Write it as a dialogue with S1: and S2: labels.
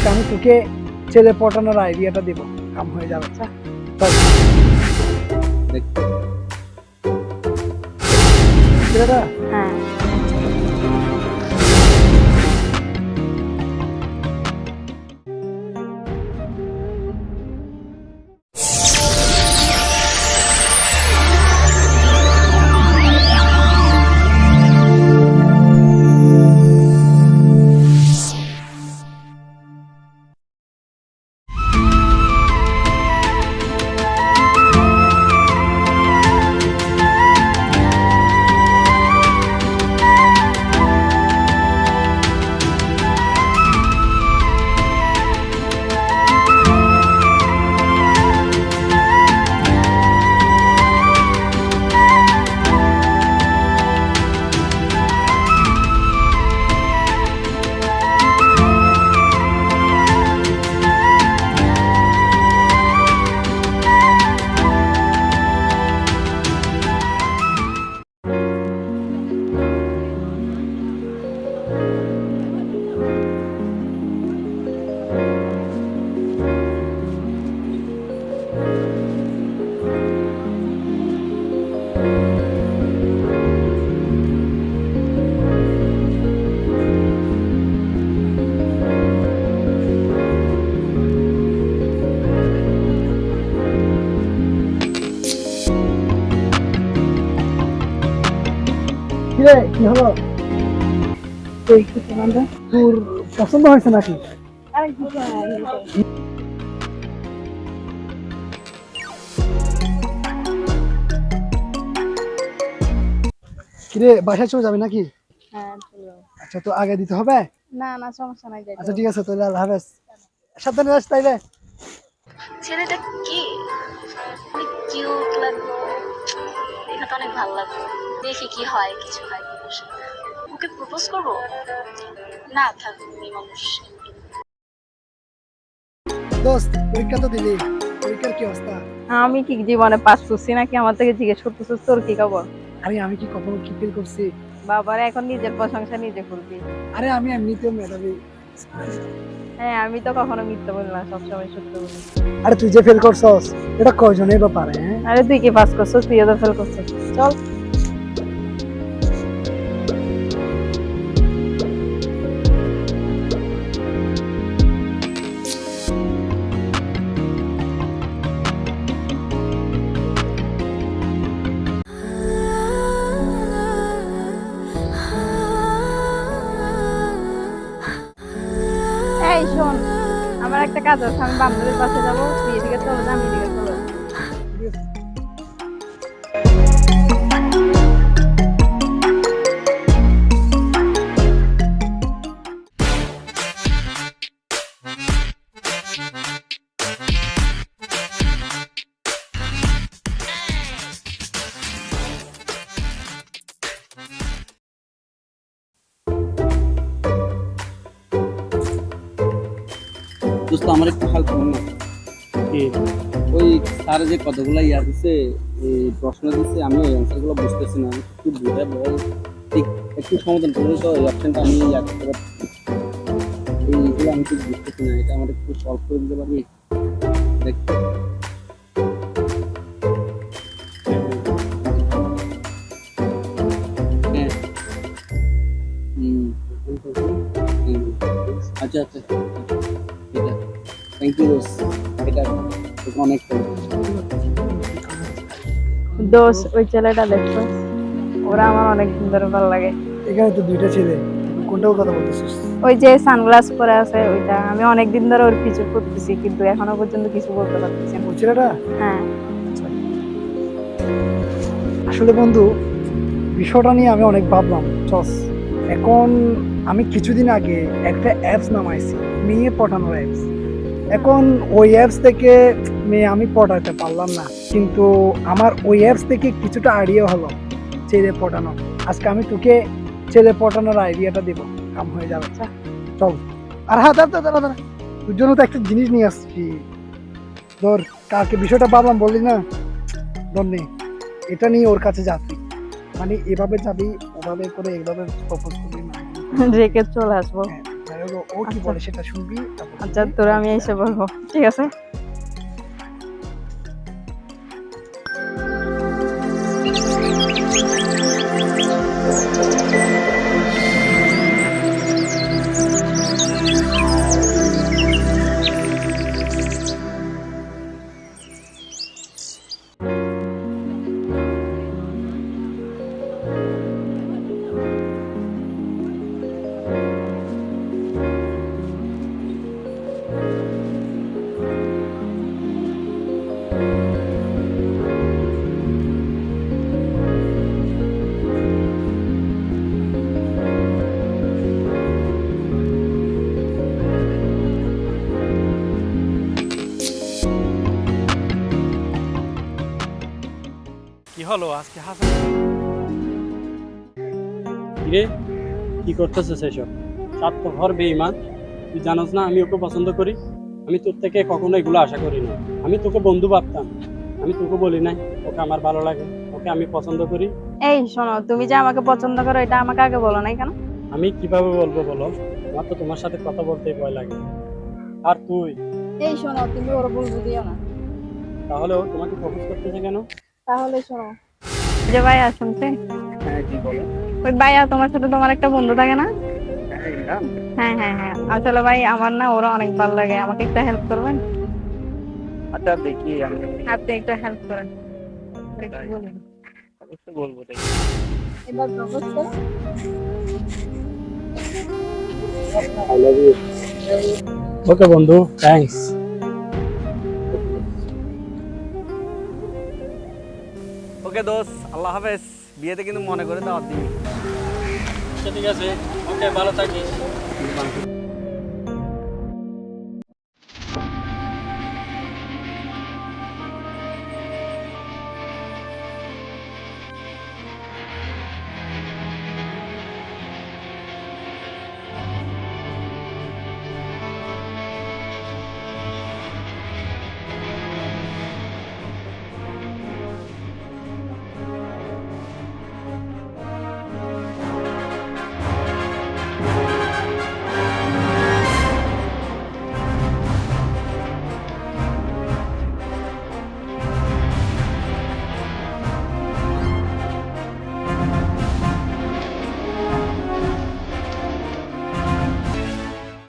S1: আজকে আমি তোকে ছেলে পটানোর আইডিয়াটা দেব, কাম হয়ে যাবে। ছেলেটা
S2: হ্যাঁ
S1: কিরে কি হলো? তোর পছন্দ হয়েছে নাকি? কিরে বাসায় চলে যাবে নাকি?
S2: হ্যাঁ চলো।
S1: আচ্ছা, তো আগে দিতে হবে?
S2: না না সমস্যা নাই, যাই।
S1: আচ্ছা ঠিক আছে, তাহলে আল্লাহ হাফেজ, সাবধানে যাস তাইলে।
S2: ছেলেটা কি অনেক কিউট লাগলো, দেখে তো অনেক ভালো লাগলো। দেখি কি হয়, কিছু হয় কি বসে ওকে প্রপোজ করবো না, থাক মেয়ে মানুষ।
S1: দোস্ত পরীক্ষা তো দিলি, পরীক্ষার কি অবস্থা?
S2: আমি কি জীবনে পাস করছি নাকি আমার থেকে জিজ্ঞেস করতেছিস? তোর কি খবর?
S1: আরে আমি কি কখনো কি ফিল করছি?
S2: বাবারে এখন নিজের প্রশংসা নিজে করবি?
S1: আরে আমি এমনিতেও মেধাবী।
S2: হ্যাঁ আমি তো কখনো মিথ্যা বলি না, সবসময় সত্য বলি।
S1: আরে তুই যে ফেল করছস এটা কয়জনের ব্যাপারে? হ্যাঁ
S2: আরে তুই কি পাস করছিস? তুইও তো ফেল করছিস। চল। এই শোন, আমার একটা কাজ আছে, আমি বান্ধবীর পাশে যাবো, তুই এদিকে চলে যা, আমি এদিকে চলে যাবো।
S3: দোস্ত আমার একটু হাল করুন না। ওই স্যার যে কতগুলো ইয়া দিছে, এই প্রশ্ন দিছে, আমি ওই অ্যান্সারগুলো বুঝতেছি না, একটু বুঝে বল, ঠিক একটু সমাধান করলে তো এই অপশনটা আমি ইয়া করতে পারছি। এইগুলো আমি ঠিক বুঝতেছি না, এটা আমার একটু সলভ করে দিতে পারবি? দেখ হ্যাঁ হুম হুম। আচ্ছা আচ্ছা, এটা থ্যাংক ইউ দোস্ত, এটা অনেক
S2: দোষ, ওই ছেলেটা দেখছো? ওরা আমার অনেক দিন ধরে ভালো লাগে।
S1: এখানে তো দুইটা ছেলে, কোনটাও কথা বলতেছিস?
S2: ওই যে সানগ্লাস পরে আছে ওইটা, আমি অনেক দিন ধরে ওর পিছু করতেছি কিন্তু এখনো পর্যন্ত কিছু বলতে পারতেছি না।
S1: ওই ছেলেটা?
S2: হ্যাঁ
S1: আসলে বন্ধু, বিষয়টা নিয়ে আমি অনেক ভাবলাম। চস, এখন আমি কিছুদিন আগে একটা অ্যাপস নামাইছি, মেয়ে পটানোর অ্যাপস। এখন ওই অ্যাপস থেকে মেয়ে আমি পটাতে পারলাম না, কিন্তু আমার ওই অ্যাপস থেকে কিছুটা আইডিয়া হলো ছেলে পটানো। আজকে আমি তোকে ছেলে পটানোর আইডিয়াটা দেবো, কাম হয়ে যাবে। চল। আর হ্যাঁ দাঁড়া দাঁড়া দাঁড়া, তোর জন্য তো একটা জিনিস নিয়ে আসছি। ধর, কালকে বিষয়টা ভাবলাম বললি না, ধর নে, এটা নিয়ে ওর কাছে যাবি, মানে এভাবে যাবি, ওভাবে করে এইভাবে প্রপোজ করবি না,
S2: রেখে চলে আসবো।
S1: হ্যাঁ, হলো ও কি
S4: আচ্ছা।
S1: বলে সেটা শুনবি, তারপর
S4: আচ্ছা
S1: শুনবি।
S4: তোরা আমি এসে বলবো, ঠিক আছে?
S5: কি হলো আজকে হাসান?
S3: কিরে কি করতেছিস এসব? স্বার্থপর বেঈমান, তুই জানোস না আমি ওকে পছন্দ করি। আমি তোর থেকে কখনো এগুলো আশা করি না। আমি তোকে বন্ধু ভাবতাম, আমি তোকে বলি নাই ওকে আমার ভালো লাগে, ওকে আমি পছন্দ করি।
S4: এই শোনো, তুমি যে আমাকে পছন্দ করো এটা আমাকে আগে বলো নাই কেন?
S3: আমি কিভাবে বলবো বলো? আমার তো তোমার সাথে কথা বলতেই ভয় লাগে। আর তুই
S4: এই শোনো, তুমি ওর বলবো দিও না।
S3: তাহলে ও তোমাকে প্রপোজ করতেছে কেন?
S4: তাহলে শোনো, যে ভাইয়া শুনছে,
S1: হ্যাঁ কি বলে?
S4: ওই ভাইয়া তোমার সাথে তোমার একটা বন্ধু থাকে না?
S1: হ্যাঁ ইমরান,
S4: হ্যাঁ হ্যাঁ হ্যাঁ, আসলে ভাই আমার না ওরা অনেক ভালো লাগে, আমাকে একটা হেল্প করবেন?
S1: আচ্ছা দেখি আমি
S4: আপনি একটা হেল্প করেন।
S1: তাই।
S4: বলুন।
S1: অবশ্যই বলবো, দেখি।
S4: এবার প্রপোজ করো।
S3: I love you. ওকে বন্ধু, থ্যাঙ্কস।
S5: ওকে দোস্ত, আল্লাহ হাফেজ। বিয়েতে কিন্তু মনে করে দাওয়াত দিবি।
S3: আচ্ছা ঠিক আছে, ওকে ভালো থাকিস।